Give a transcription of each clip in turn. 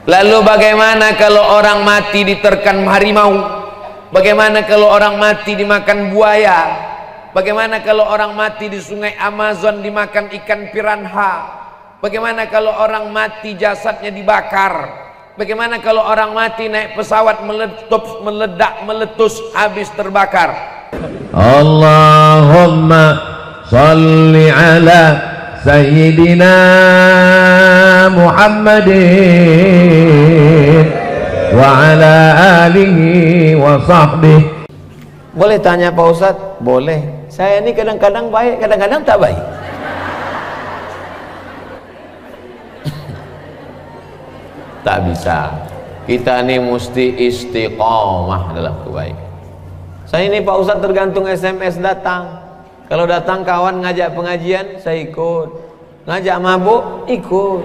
Lalu bagaimana kalau orang mati diterkam harimau? Bagaimana kalau orang mati dimakan buaya? Bagaimana kalau orang mati di sungai Amazon dimakan ikan piranha? Bagaimana kalau orang mati jasadnya dibakar? Bagaimana kalau orang mati naik pesawat meledak, meletus, habis terbakar? Allahumma salli ala Sayyidina Muhammadin wa ala alihi wa sahbihi. Boleh tanya Pak Ustadz? Boleh. Saya ini kadang-kadang baik, kadang-kadang tak baik. Tak bisa. Kita ini mesti istiqomah dalam kebaikan. Saya ini Pak Ustadz tergantung SMS datang. Kalau datang kawan ngajak pengajian, saya ikut. Ngajak mabuk, ikut.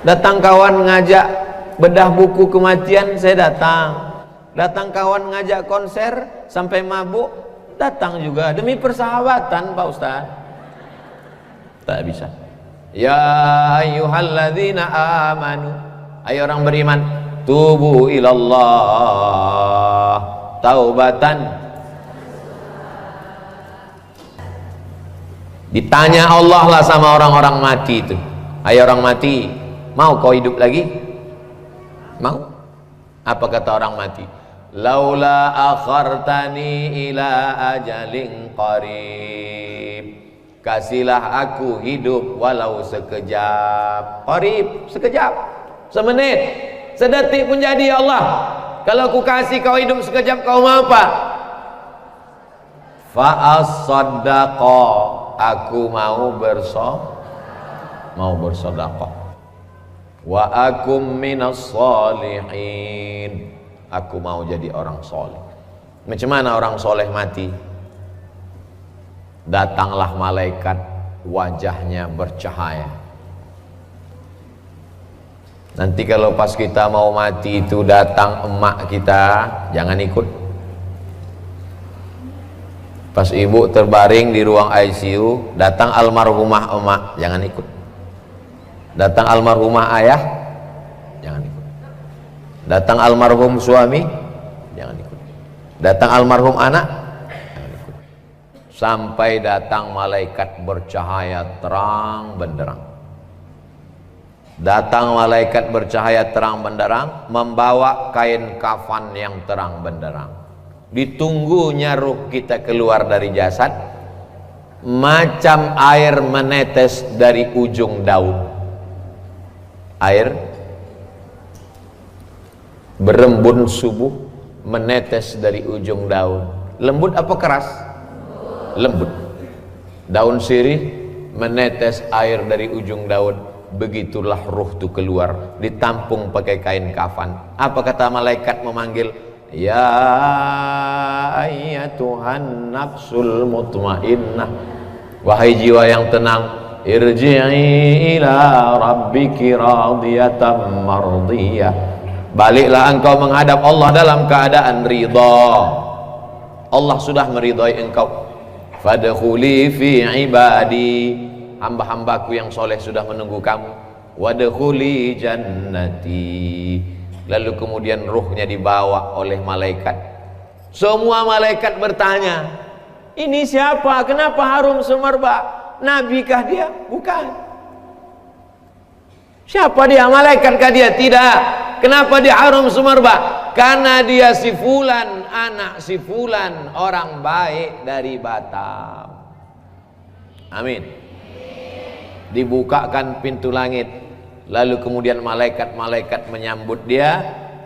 Datang kawan ngajak bedah buku kematian, saya datang. Datang kawan ngajak konser sampai mabuk, datang juga. Demi persahabatan Pak Ustadz. Tak bisa. Ya ayyuhalladzina amanu, ayo orang beriman, tubu ilallah taubatan. Ditanya Allah lah sama orang-orang mati itu. Ayo orang mati, mau kau hidup lagi? Mau? Apa kata orang mati? Laula akhartani ila ajalin qarib, kasihlah aku hidup walau sekejap. Qarib, sekejap, semenit, sedetik pun jadi ya Allah. Kalau aku kasih kau hidup sekejap, kau mau apa? Fa'as-saddaqa, aku mau bersedekah. Wa akum minas sholihin, aku mau jadi orang soleh. Macam mana orang soleh mati? Datanglah malaikat, wajahnya bercahaya. Nanti kalau pas kita mau mati itu datang emak kita, jangan ikut. Pas ibu terbaring di ruang ICU, datang almarhumah emak, jangan ikut. Datang almarhumah ayah, jangan ikut. Datang almarhum suami, jangan ikut. Datang almarhum anak, jangan ikut. Sampai datang malaikat bercahaya terang benderang. Datang malaikat bercahaya terang benderang, membawa kain kafan yang terang benderang. Ditunggunya ruh kita keluar dari jasad, macam air menetes dari ujung daun. Air berembun subuh menetes dari ujung daun. Lembut apa keras? Lembut. Daun sirih menetes air dari ujung daun. Begitulah ruh itu keluar, ditampung pakai kain kafan. Apa kata malaikat memanggil? Ya ayyatuhan nafsul mutmainnah, wahai jiwa yang tenang, irji'i ila rabbiki radiyatan mardiyah, baliklah engkau menghadap Allah dalam keadaan ridha. Allah sudah meridhai engkau. Fadkhuli fi ibadi, hamba-hambaku yang soleh sudah menunggu kamu. Wadkhuli jannati. Lalu kemudian ruhnya dibawa oleh malaikat. Semua malaikat bertanya, ini siapa? Kenapa harum semerbak? Nabikah dia? Bukan. Siapa dia? Malaikatkah dia? Tidak. Kenapa dia harum semerbak? Karena dia si fulan, anak si fulan, orang baik dari Batam. Amin. Dibukakan pintu langit. Lalu kemudian malaikat-malaikat menyambut dia.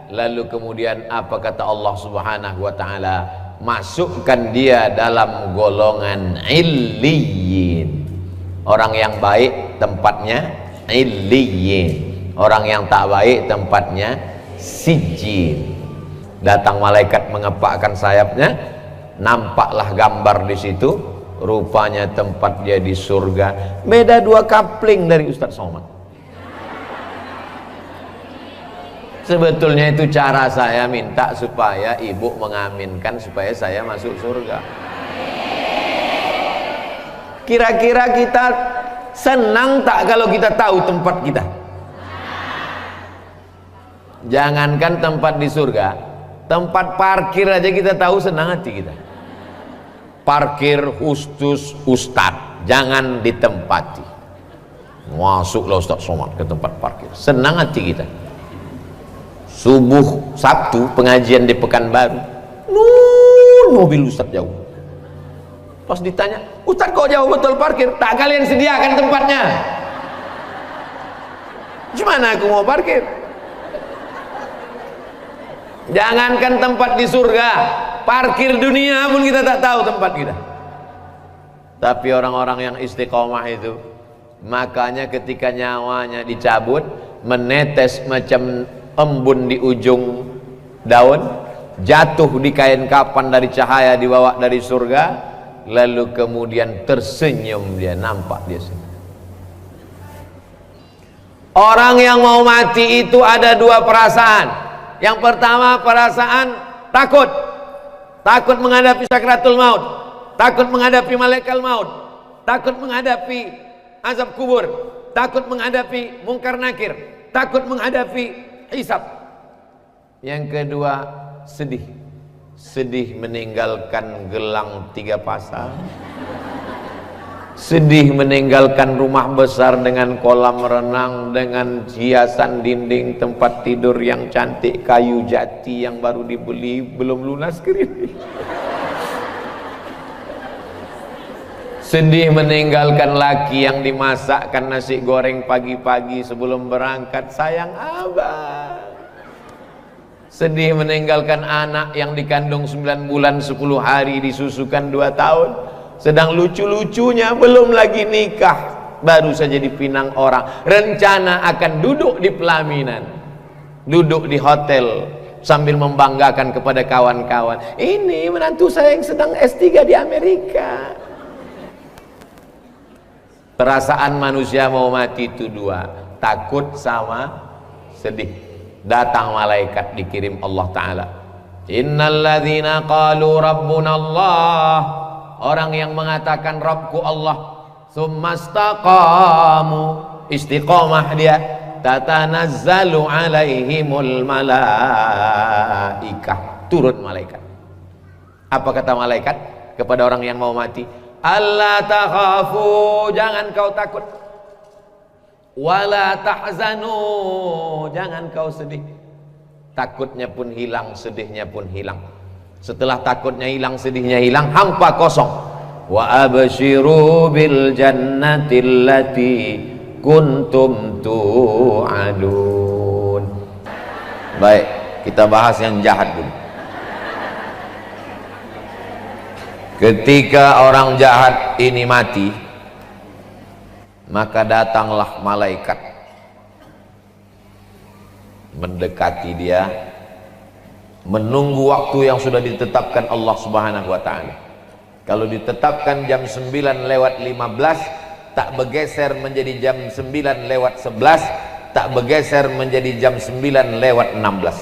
Lalu kemudian apa kata Allah Subhanahu wa ta'ala? Masukkan dia dalam golongan illiyin. Orang yang baik tempatnya illiyin, orang yang tak baik tempatnya sijjin. Datang malaikat mengepakkan sayapnya, nampaklah gambar di situ. Rupanya tempat dia di surga. Beda dua kapling dari Ustadz Somad. Sebetulnya itu cara saya minta supaya ibu mengaminkan supaya saya masuk surga. Kira-kira kita senang tak kalau kita tahu tempat kita? Jangankan tempat di surga, tempat parkir aja kita tahu senang hati kita. Parkir khusus ustad, jangan ditempati. Masuklah Ustaz Somad ke tempat parkir, senang hati kita. Subuh Sabtu pengajian di Pekanbaru, mobil Ustaz jauh. Pas ditanya, Ustaz kok jauh betul parkir? Tak kalian sediakan tempatnya. Gimana aku mau parkir? Jangankan tempat di surga, parkir dunia pun kita tak tahu tempat kita. Tapi orang-orang yang istiqomah itu, makanya ketika nyawanya dicabut, menetes macam embun di ujung daun, jatuh di kain kapan dari cahaya dibawa dari surga, lalu kemudian tersenyum dia, nampak dia senyum. Orang yang mau mati itu ada dua perasaan. Yang pertama perasaan takut, takut menghadapi sakratul maut, takut menghadapi malaikat maut, takut menghadapi azab kubur, takut menghadapi mungkar nakir, takut menghadapi hisab. Yang kedua sedih, sedih meninggalkan gelang 3 pasang, sedih meninggalkan rumah besar dengan kolam renang, dengan hiasan dinding tempat tidur yang cantik, kayu jati yang baru dibeli belum lunas kering. Sedih meninggalkan laki yang dimasakkan nasi goreng pagi-pagi sebelum berangkat, sayang abang. Sedih meninggalkan anak yang dikandung 9 bulan 10 hari disusukan 2 tahun, sedang lucu-lucunya belum lagi nikah, baru saja dipinang orang, rencana akan duduk di pelaminan, duduk di hotel sambil membanggakan kepada kawan-kawan, ini menantu saya yang sedang S3 di Amerika. Perasaan manusia mau mati itu 2, takut sama sedih. Datang malaikat dikirim Allah Ta'ala, innalladzina qalu rabbuna Allah, orang yang mengatakan Rabbku Allah, tsumastaqamu, istiqomah dia, tatanazzalu alaihimul malaikah, turun malaikat. Apa kata malaikat kepada orang yang mau mati? Allah takhafu, jangan kau takut, wala tahzanu, jangan kau sedih. Takutnya pun hilang, sedihnya pun hilang. Setelah takutnya hilang, sedihnya hilang, hampa kosong. Wa abshiru bil jannati allati kuntum tu'adun. Baik, kita bahas yang jahat dulu. Ketika orang jahat ini mati, maka datanglah malaikat mendekati dia, menunggu waktu yang sudah ditetapkan Allah Subhanahu wa Ta'ala. Kalau ditetapkan jam 9:15, tak bergeser menjadi jam 9:11, tak bergeser menjadi jam 9:16.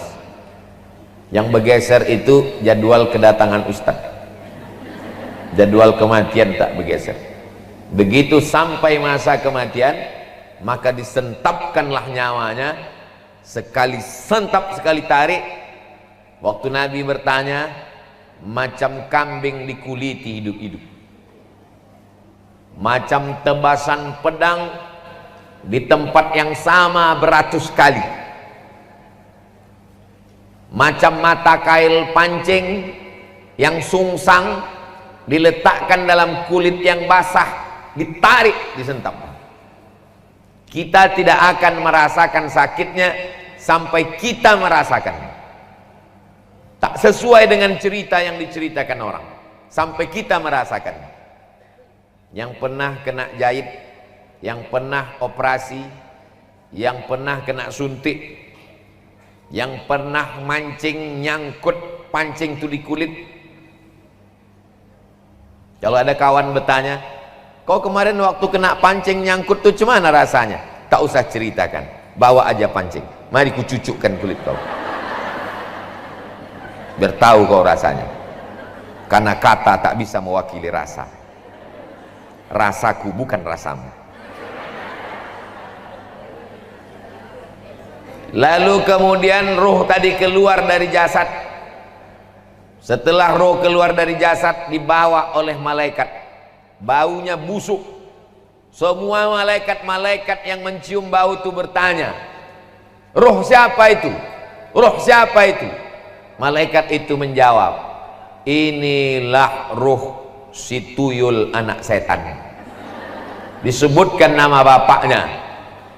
Yang bergeser itu jadwal kedatangan ustaz, jadwal kematian tak bergeser. Begitu sampai masa kematian, maka disentapkanlah nyawanya, sekali sentap sekali tarik. Waktu Nabi bertanya, macam kambing dikuliti hidup-hidup, macam tebasan pedang di tempat yang sama beratus kali, macam mata kail pancing yang sungsang diletakkan dalam kulit yang basah, ditarik, disentap. Kita tidak akan merasakan sakitnya sampai kita merasakan. Tak sesuai dengan cerita yang diceritakan orang, sampai kita merasakan. Yang pernah kena jahit, yang pernah operasi, yang pernah kena suntik, yang pernah mancing nyangkut pancing itu di kulit. Kalau ada kawan bertanya, kau kemarin waktu kena pancing nyangkut tuh gimana rasanya? Tak usah ceritakan, bawa aja pancing, mari ku cucukkan kulit kau, biar tahu kau rasanya. Karena kata tak bisa mewakili rasa. Rasaku bukan rasamu. Lalu kemudian ruh tadi keluar dari jasad. Setelah ruh keluar dari jasad, dibawa oleh malaikat. Baunya busuk. Semua malaikat-malaikat yang mencium bau itu bertanya, ruh siapa itu? Ruh siapa itu? Malaikat itu menjawab, inilah ruh si tuyul anak setan. Disebutkan nama bapaknya.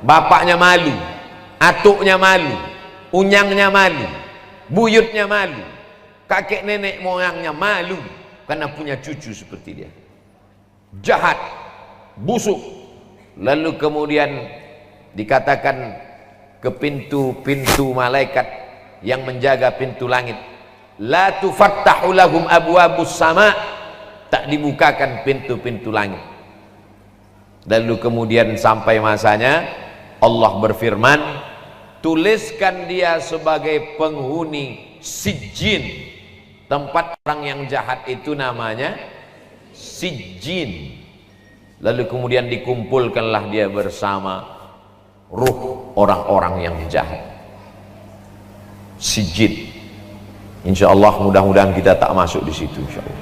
Bapaknya malu, atuknya malu, unyangnya malu, buyutnya malu, kakek nenek moyangnya malu karena punya cucu seperti dia. Jahat, busuk. Lalu kemudian dikatakan ke pintu-pintu malaikat yang menjaga pintu langit, la tufattahu lahum abwabus sama, tak dibukakan pintu-pintu langit. Lalu kemudian sampai masanya Allah berfirman, tuliskan dia sebagai penghuni sijjin. Tempat orang yang jahat itu namanya sijjin. Lalu kemudian dikumpulkanlah dia bersama ruh orang-orang yang jahat. Sijjin. Insyaallah mudah-mudahan kita tak masuk di situ insyaallah.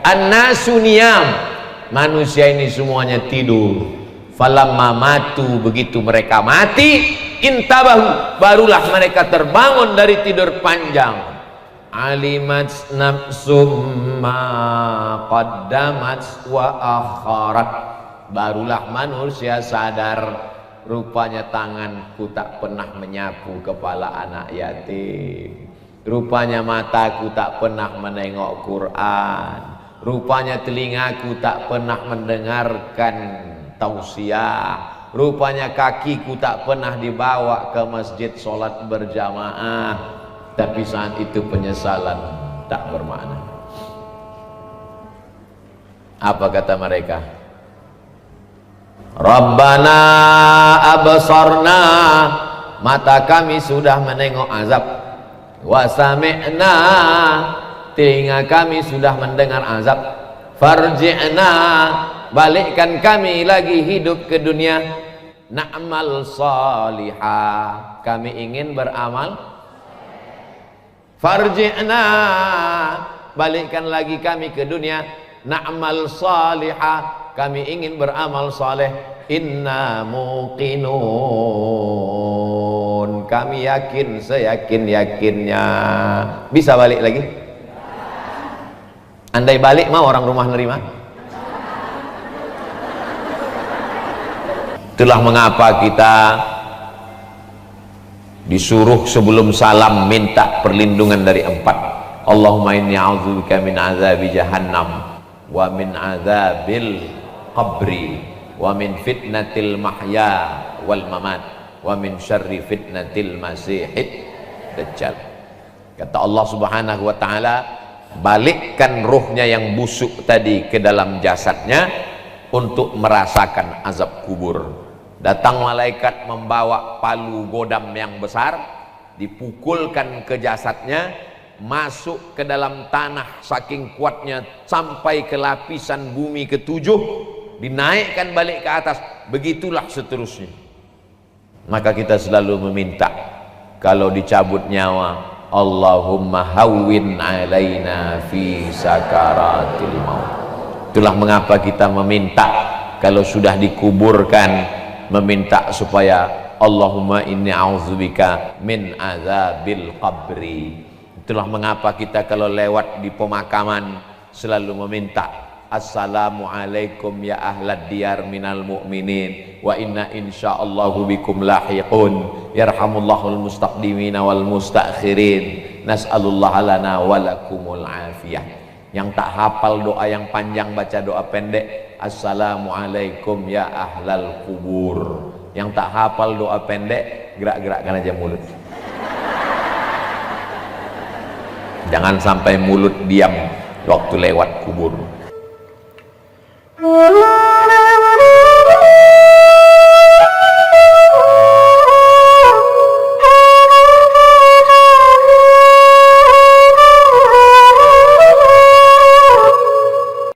An-nasu niyam. Manusia ini semuanya tidur. Falamma matu, begitu mereka mati, intabahu, barulah mereka terbangun dari tidur panjang. Alimat nafsum ma qaddamat wa akharat, barulah manusia sadar, rupanya tanganku tak pernah menyapu kepala anak yatim, rupanya mataku tak pernah menengok Quran, rupanya telingaku tak pernah mendengarkan tausiah, rupanya kakiku tak pernah dibawa ke masjid sholat berjamaah. Tapi saat itu penyesalan tak bermakna. Apa kata mereka? Rabbana absarna, mata kami sudah menengok azab, wa sami'na, telinga kami sudah mendengar azab, farji'na, balikkan kami lagi hidup ke dunia, na'mal salihah, kami ingin beramal. Farji'na, balikkan lagi kami ke dunia, na'mal salihah, kami ingin beramal saleh, inna muqinun, kami yakin seyakin-yakinnya. Bisa balik lagi? Andai balik mau orang rumah nerima? Itulah mengapa kita disuruh sebelum salam minta perlindungan dari 4. Allahumma inni a'udzubika min azabi jahannam wa min azabil qabri wa min fitnatil mahya wal mamat wa min syarri fitnatil masihid dajjal. Kata Allah Subhanahu wa taala, balikkan ruhnya yang busuk tadi ke dalam jasadnya untuk merasakan azab kubur. Datang malaikat membawa palu godam yang besar, dipukulkan ke jasadnya, masuk ke dalam tanah saking kuatnya sampai ke lapisan bumi ke-7, dinaikkan balik ke atas, begitulah seterusnya. Maka kita selalu meminta kalau dicabut nyawa, Allahumma hawwin alaina fi sakaratil maut. Itulah mengapa kita meminta kalau sudah dikuburkan, meminta supaya Allahumma inni a'udzubika min azabil qabri. Itulah mengapa kita kalau lewat di pemakaman selalu meminta assalamualaikum ya ahlad diyar minal mu'minin wa inna insyaallahu bikum lahiqun yarhamullahul mustaqdimina wal mustakhirin nas'alullah lana walakumul afiyah. Yang tak hafal doa yang panjang baca doa pendek, assalamualaikum ya ahlal kubur. Yang tak hafal doa pendek, gerak-gerakkan aja mulut. Jangan sampai mulut diam waktu lewat kubur.